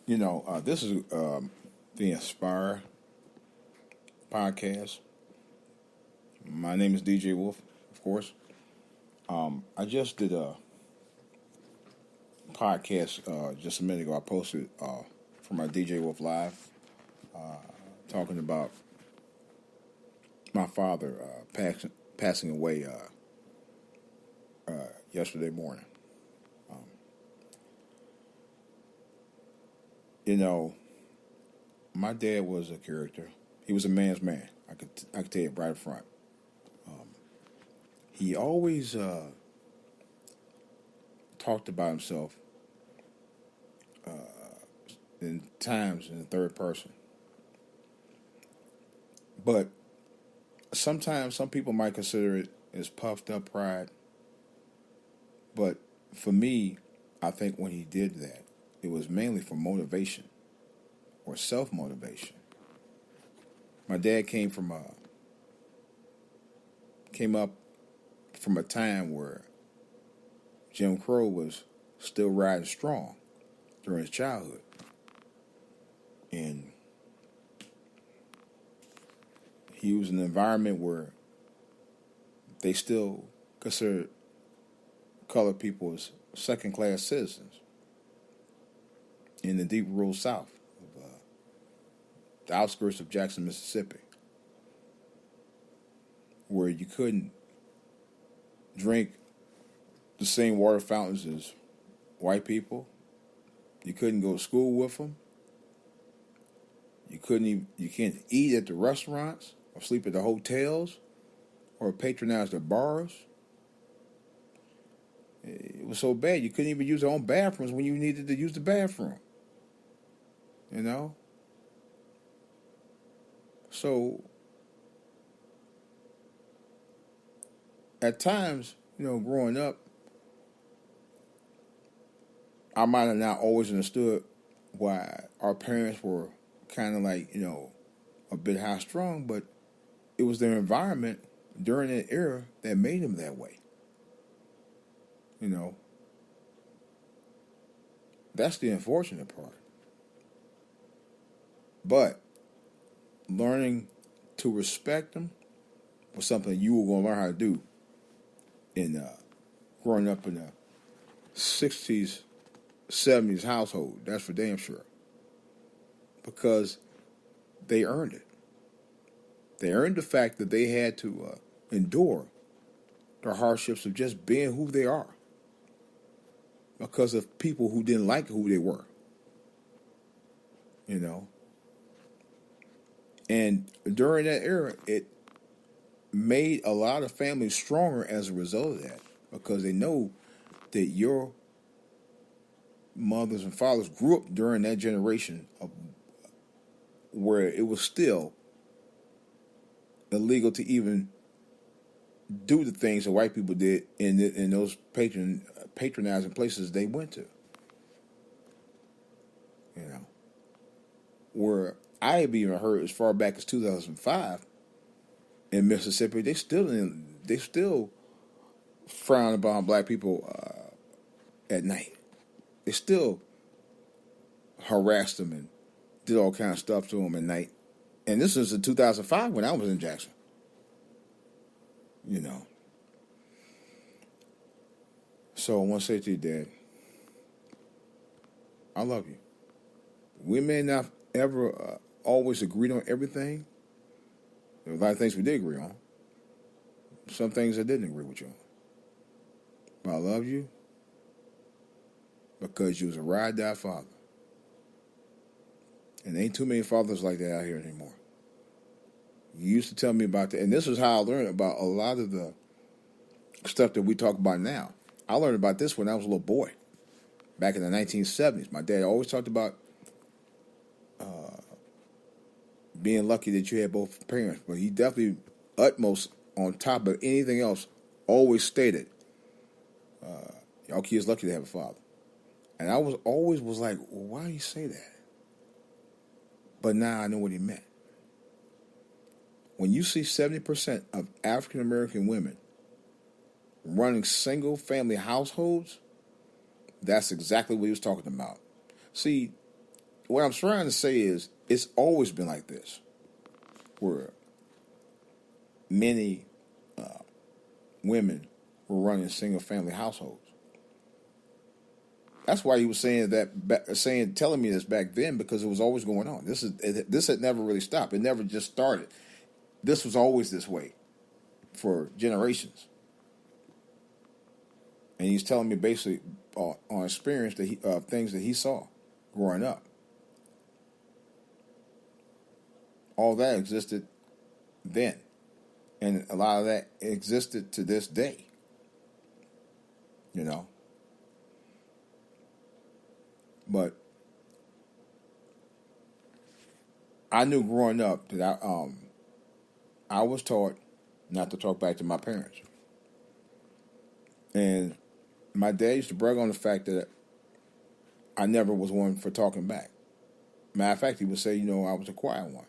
This is the Inspire podcast. My name is DJ Wolf, of course. I just did a podcast just a minute ago. I posted for my DJ Wolf Live talking about my father passing away yesterday morning. Um, you know, my dad was a character. He was a man's man. I could tell you right up front. He always talked about himself in times in the third person. But sometimes some people might consider it as puffed up pride. But for me, I think when he did that, it was mainly for motivation or self motivation. My dad came up from a time where Jim Crow was still riding strong during his childhood. And he was in an environment where they still considered colored people as second-class citizens in the deep rural South, of the outskirts of Jackson, Mississippi, where you couldn't drink the same water fountains as white people. You couldn't go to school with them. You can't eat at the restaurants or sleep at the hotels or patronize the bars. It was so bad you couldn't even use your own bathrooms when you needed to use the bathroom. You know? So at times, growing up, I might have not always understood why our parents were kind of like, a bit high strung, but it was their environment during that era that made them that way. That's the unfortunate part. But learning to respect them was something you were going to learn how to do in growing up in a 60s, 70s household. That's for damn sure. Because they earned it. They earned the fact that they had to endure the hardships of just being who they are because of people who didn't like who they were. And during that era, it made a lot of families stronger as a result of that because they know that your mothers and fathers grew up during that generation of where it was still illegal to even do the things that white people did in those patronizing places they went to. Where I have even heard as far back as 2005 in Mississippi, they still frown upon black people at night. They still harassed them and did all kinds of stuff to them at night. And this was in 2005 when I was in Jackson. So I want to say to you, Dad, I love you. We may not ever always agreed on everything. There were a lot of things we did agree on. Some things I didn't agree with you on. But I love you because you was a ride-die father. And ain't too many fathers like that out here anymore. You used to tell me about that. And this is how I learned about a lot of the stuff that we talk about now. I learned about this when I was a little boy. Back in the 1970s. My dad always talked about being lucky that you had both parents. But he definitely, utmost, on top of anything else, always stated, y'all kids lucky to have a father. And I was always like, well, why do you say that? But now I know what he meant. When you see 70% of African American women running single family households, that's exactly what he was talking about. See, what I'm trying to say is it's always been like this, where many women were running single family households. That's why he was saying that, telling me this back then, because it was always going on. This had never really stopped. It never just started. This was always this way for generations. And he's telling me basically on experience that things that he saw growing up. All that existed then, and a lot of that existed to this day. You know, but I knew growing up that I was taught not to talk back to my parents, and my dad used to brag on the fact that I never was one for talking back. Matter of fact, he would say, I was a quiet one.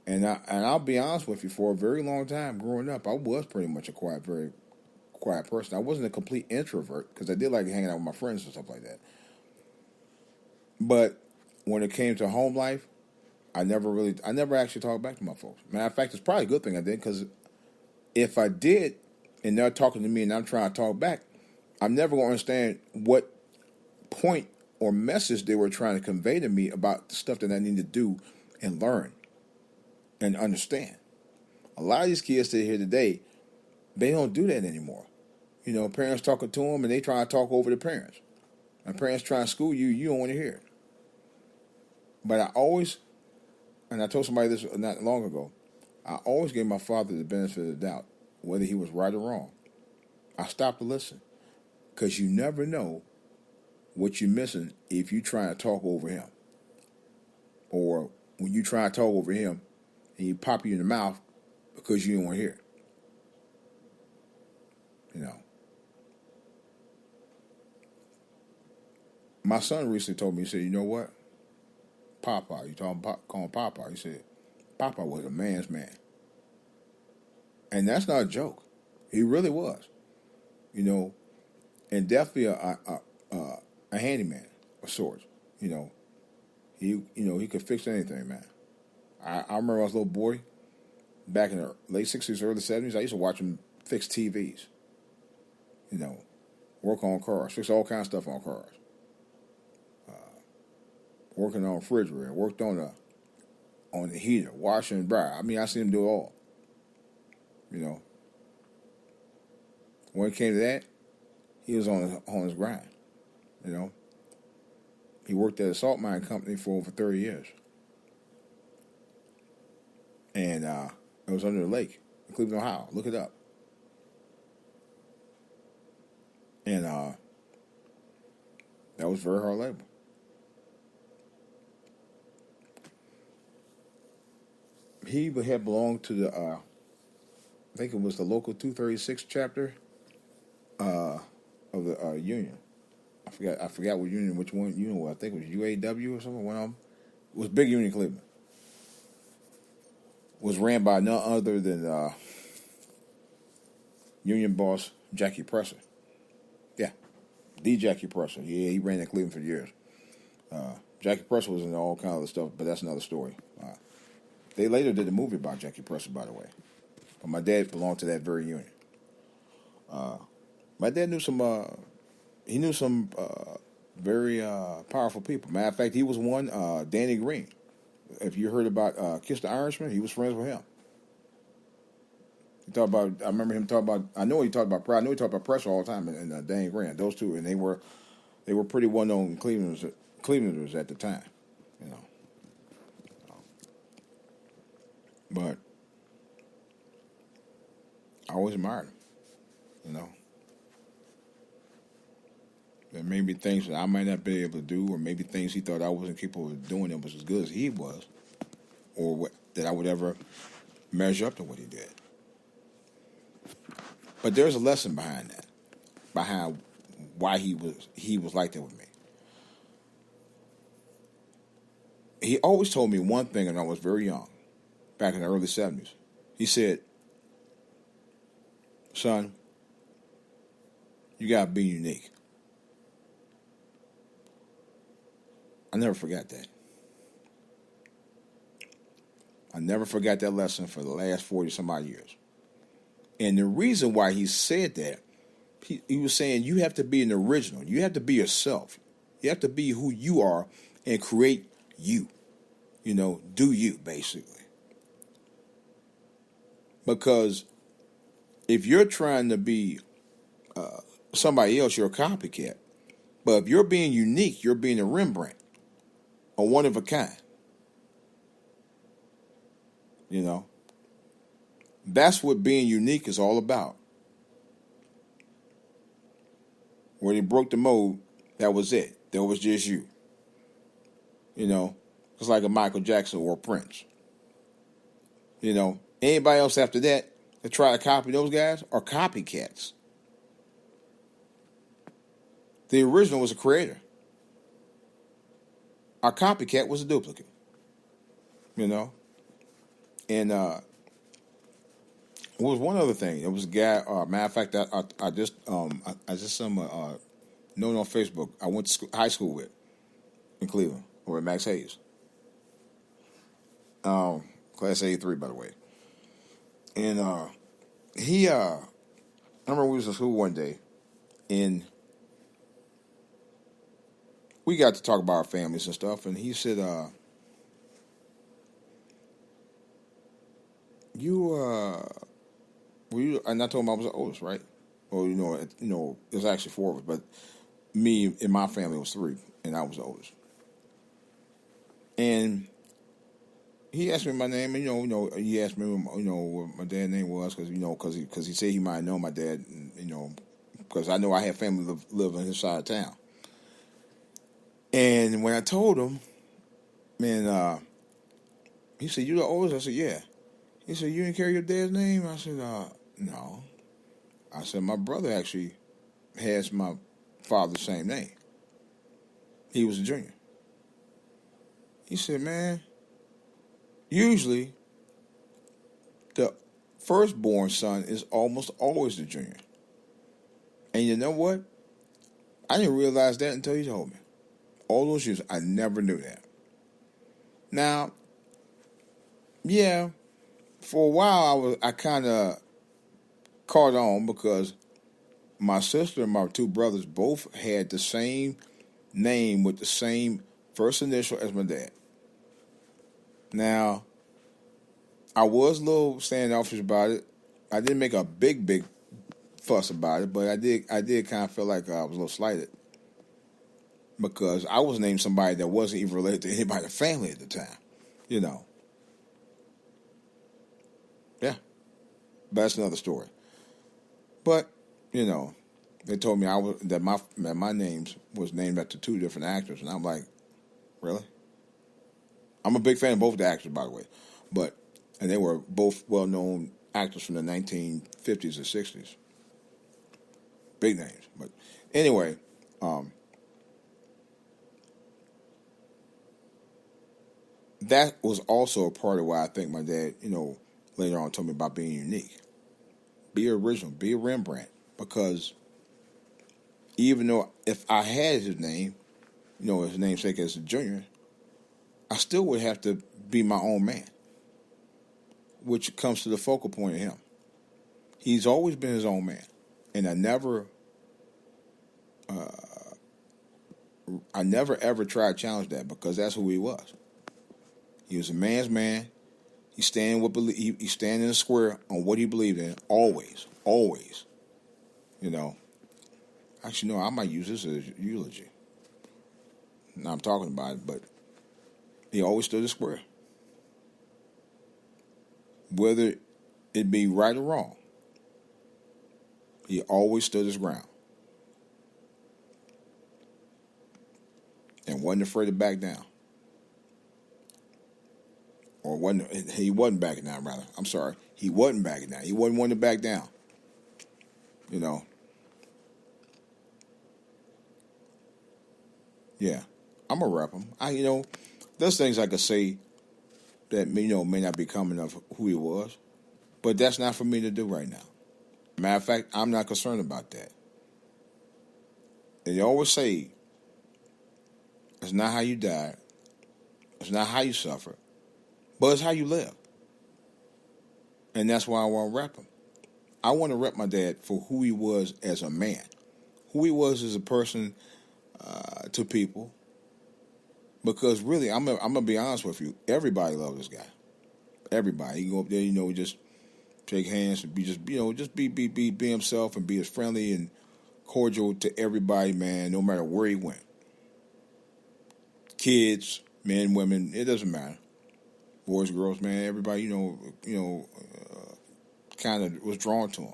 And I'll be honest with you, for a very long time growing up, I was pretty much a very quiet person. I wasn't a complete introvert because I did like hanging out with my friends and stuff like that. But when it came to home life, I never actually talked back to my folks. Matter of fact, it's probably a good thing I did, because if I did and they're talking to me and I'm trying to talk back, I'm never going to understand what point or message they were trying to convey to me about the stuff that I need to do and learn and understand. A lot of these kids that are here today, they don't do that anymore. Parents talking to them and they try to talk over the parents. And parents try to school you, you don't want to hear it. But and I told somebody this not long ago, I always gave my father the benefit of the doubt, whether he was right or wrong. I stopped to listen, because you never know what you're missing if you try to talk over him. Or when you try to talk over him and he pop you in the mouth because you don't want to hear it. My son recently told me, he said, you know what? Papa, you call him Papa. He said, Papa was a man's man. And that's not a joke. He really was. And definitely a handyman of sorts. He could fix anything, man. I remember I was a little boy, back in the late 60s, early 70s, I used to watch him fix TVs. Work on cars, fix all kinds of stuff on cars. Working on a refrigerator, worked on the heater, washer and dryer. I seen him do it all. When it came to that, he was on his grind. He worked at a salt mine company for over 30 years. And it was under the lake in Cleveland, Ohio. Look it up. And that was very hard labor. He had belonged to the, I think it was the local 236 chapter of the union. I forgot what union, which one union was. I think it was UAW or something. One of them. It was Big Union Cleveland. Was ran by none other than union boss Jackie Presser. Yeah, the Jackie Presser. Yeah, he ran in Cleveland for years. Jackie Presser was in all kinds of stuff, but that's another story. They later did a movie about Jackie Presser, by the way. But my dad belonged to that very union. My dad knew some. He knew some very powerful people. Matter of fact, he was one. Danny Green. If you heard about Kiss the Irishman, he was friends with him. He talked about. I remember him talking about. I know he talked about. I know he talked about Presser all the time, and Danny Green. Those two, and they were pretty well known Clevelanders at the time. But I always admired him. There may be things that I might not be able to do, or maybe things he thought I wasn't capable of doing that was as good as he was, or that I would ever measure up to what he did. But there's a lesson behind that, behind why he was like that with me. He always told me one thing when I was very young, back in the early 70s. He said, son, you got to be unique. I never forgot that. never forgot that lesson for the last 40 some odd years. And the reason why he said that, he was saying you have to be an original. You have to be yourself. You have to be who you are and create you. Do you, basically. Because if you're trying to be somebody else, you're a copycat. But if you're being unique, you're being a Rembrandt, a one of a kind. That's what being unique is all about. When he broke the mold, that was it. That was just you. It's like a Michael Jackson or a Prince. Anybody else after that try to copy those guys are copycats. The original was a creator. Our copycat was a duplicate. And there was one other thing. There was a guy. Matter of fact, I just known on Facebook. I went to high school with in Cleveland, or Max Hayes. Class 83, by the way. And I remember we was in school one day, and we got to talk about our families and stuff. And he said, and I told him I was the oldest, right? Well, it was actually four of us, but me and my family was three, and I was the oldest. And he asked me my name, and he asked me, what my dad's name was, because he said he might know my dad, because I know I had family live on his side of town. And when I told him, man, he said, "You the oldest?" I said, "Yeah." He said, "You didn't carry your dad's name?" I said, "No." I said, "My brother actually has my father's same name. He was a junior." He said, "Man, usually the firstborn son is almost always the junior." And you know what? I didn't realize that until he told me. All those years, I never knew that. Now, yeah, for a while I kind of caught on because my sister and my two brothers both had the same name with the same first initial as my dad. Now, I was a little standoffish about it. I didn't make a big fuss about it, but I did kind of feel like I was a little slighted because I was named somebody that wasn't even related to anybody in the family at the time. Yeah, but that's another story. But they told me that my names was named after two different actors, and I'm like, really? I'm a big fan of both the actors, by the way, and they were both well-known actors from the 1950s and 60s. Big names. But anyway, that was also a part of why I think my dad, later on told me about being unique. Be original, be a Rembrandt. Because even though if I had his name, his namesake as a junior, I still would have to be my own man, which comes to the focal point of him. He's always been his own man, and I never ever tried to challenge that because that's who he was. He was a man's man. He stand in the square on what he believed in, always. Actually, no, I might use this as a eulogy. Now I'm talking about it, but he always stood the square. Whether it be right or wrong, he always stood his ground. And wasn't afraid to back down. He wasn't backing down, rather. I'm sorry. He wasn't backing down. He wasn't one to back down. Yeah. I'm going to wrap him. There's things I could say that, may not be coming of who he was. But that's not for me to do right now. Matter of fact, I'm not concerned about that. And they always say, it's not how you died. It's not how you suffered. But it's how you live. And that's why I want to rep him. I want to rep my dad for who he was as a man, who he was as a person to people. Because really, I'm gonna be honest with you. Everybody loved this guy. Everybody. He go up there, just shake hands and be himself and be as friendly and cordial to everybody, man. No matter where he went, kids, men, women, it doesn't matter. Boys, girls, man. Everybody, kind of was drawn to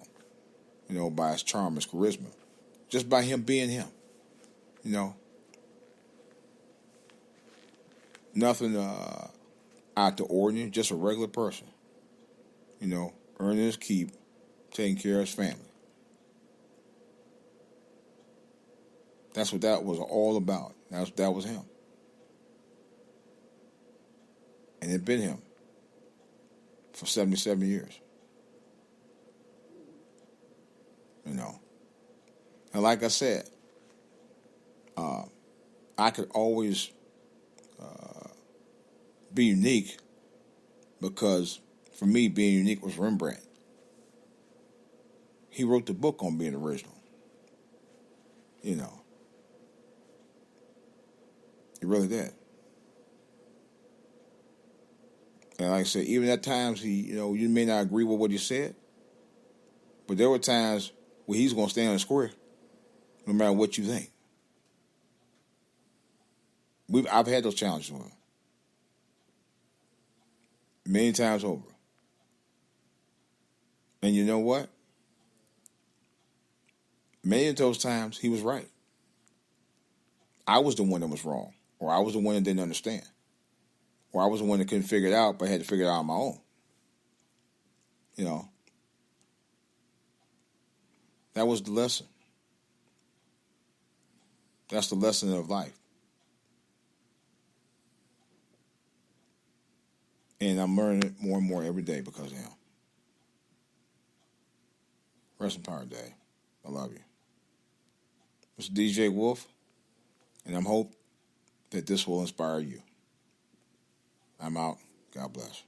him. By his charm, his charisma, just by him being him. You know, nothing out the ordinary, just a regular person. Earning his keep, taking care of his family. That's what that was all about. That was him. And it been him for 77 years. And like I said, I could always be unique because for me, being unique was Rembrandt. He wrote the book on being original. He really did. And like I said, even at times you may not agree with what he said, but there were times where he's going to stand on the square, no matter what you think. I've had those challenges with him many times over. And you know what? Many of those times he was right. I was the one that was wrong, or I was the one that didn't understand, or I was the one that couldn't figure it out, but had to figure it out on my own. That was the lesson. That's the lesson of life. And I'm learning it more and more every day because of him. Rest in power, Dad. I love you. It's DJ Wolf, and I hope that this will inspire you. I'm out. God bless.